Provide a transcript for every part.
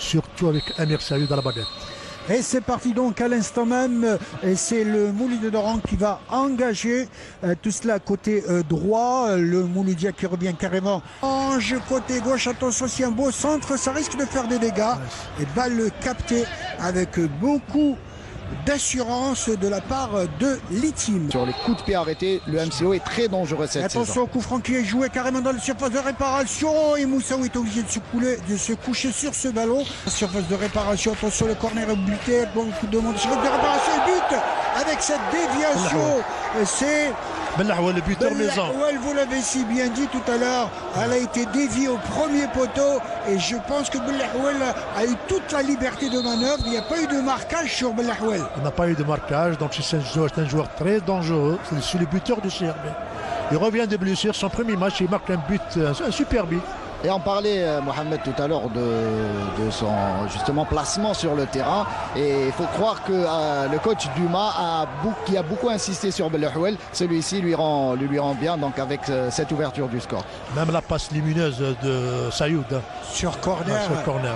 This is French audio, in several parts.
surtout avec Amir Sayoud à la baguette. Et c'est parti donc à l'instant même, et c'est le Mouloudia d'Oran qui va engager tout cela côté droit, le Mouloudia qui revient carrément ange côté gauche, attention c'est un beau centre, ça risque de faire des dégâts, et balle captée avec beaucoup d'assurance de la part de l'Itim. Sur les coups de pied arrêtés, le MCO est très dangereux cette saison. Attention au coup franc qui est joué carrément dans la surface de réparation et Moussaoui est obligé de se coucher sur ce ballon. Surface de réparation, attention le corner est buté, bon coup de monde, surface de réparation et but avec cette déviation. C'est Belahouel, le buteur maison. Vous l'avez si bien dit tout à l'heure, elle a été déviée au premier poteau et je pense que Belahouel a eu toute la liberté de manœuvre. Il n'y a pas eu de marquage sur Belahouel. Il n'a pas eu de marquage, donc c'est un joueur très dangereux. C'est le buteur du CRB. Il revient de blessure, son premier match, il marque un but, un super but. Et on parlait, Mohamed, tout à l'heure de son justement placement sur le terrain. Et il faut croire que le coach Duma qui a beaucoup insisté sur Belahouel, celui-ci lui rend bien donc avec cette ouverture du score. Même la passe lumineuse de Sayoud. Sur corner. Sur corner.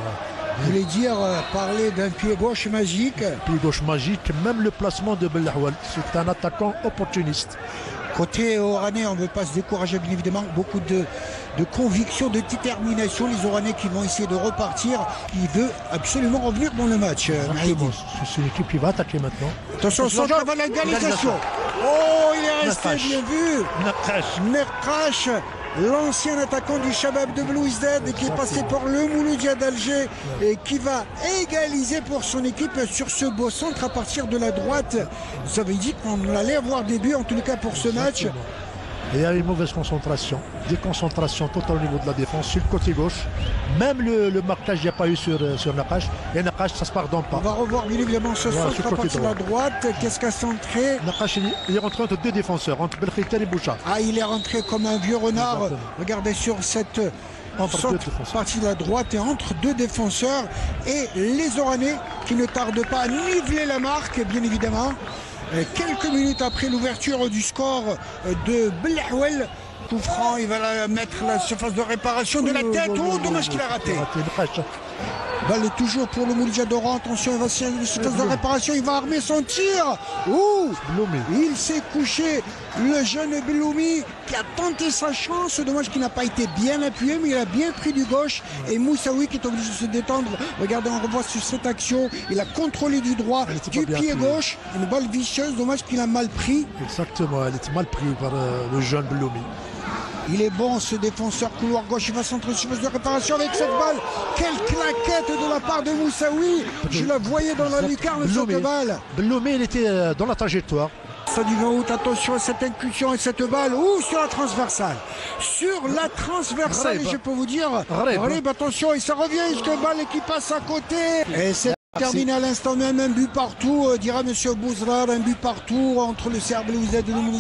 Vous voulez dire parler d'un pied gauche magique. Pied gauche magique, même le placement de Belahouel. C'est un attaquant opportuniste. Côté Oranais, on ne veut pas se décourager, bien évidemment. Beaucoup de conviction, de détermination. Les Oranais qui vont essayer de repartir. Il veut absolument revenir dans le match. C'est une équipe qui va attaquer maintenant. Attention, son jeu va l'égalisation. Oh, il est resté bien vu. Nerkash, l'ancien attaquant du Shabab de Blue Dead qui est passé par le Mouloudia d'Alger et qui va égaliser pour son équipe sur ce beau centre à partir de la droite. Ça veut dire qu'on allait avoir des buts en tout cas pour ce match. Et il y a une mauvaise concentration, déconcentration totale au niveau de la défense sur le côté gauche. Même le marquage, il n'y a pas eu sur Nakash. Et Nakash, ça ne se pardonne pas. On va revoir bien évidemment ce centre à partir de la droite. Qu'est-ce qu'a centré Nakash, il est rentré entre deux défenseurs, entre Belkhiter et Bouchard. Ah, il est rentré comme un vieux renard. Exactement. Regardez sur cette partie de la droite et entre deux défenseurs. Et les Oranais qui ne tardent pas à niveler la marque, bien évidemment. Quelques minutes après l'ouverture du score de Belahouel, coup franc, il va mettre la surface de réparation de la tête. Oh, dommage qu'il a raté. Balle toujours pour le Mouloudia d'Oran. Attention, il va sur la surface de réparation, il va armer son tir. Ouh, il s'est couché, le jeune Beloumi qui a tenté sa chance. Dommage qu'il n'a pas été bien appuyé, mais il a bien pris du gauche. Et Moussaoui qui est obligé de se détendre. Regardez, on revoit sur cette action. Il a contrôlé du droit, du pied gauche. Une balle vicieuse, dommage qu'il a mal pris. Exactement, elle était mal prise par le jeune Beloumi. Il est bon ce défenseur couloir gauche, il va centrer sur de réparation avec cette balle. Quelle claquette de la part de Moussaoui. Je la voyais dans la lucarne cette balle. Beloumi, il était dans la trajectoire. Ça du 20 août, attention à cette incursion et cette balle. Ouh, sur la transversale. Sur la transversale, et je peux vous dire, attention, et ça revient, cette balle qui passe à côté. Et c'est terminé à l'instant même, un but partout, dira M. Bouzrar, un but partout entre le CRB et le Mouloudia.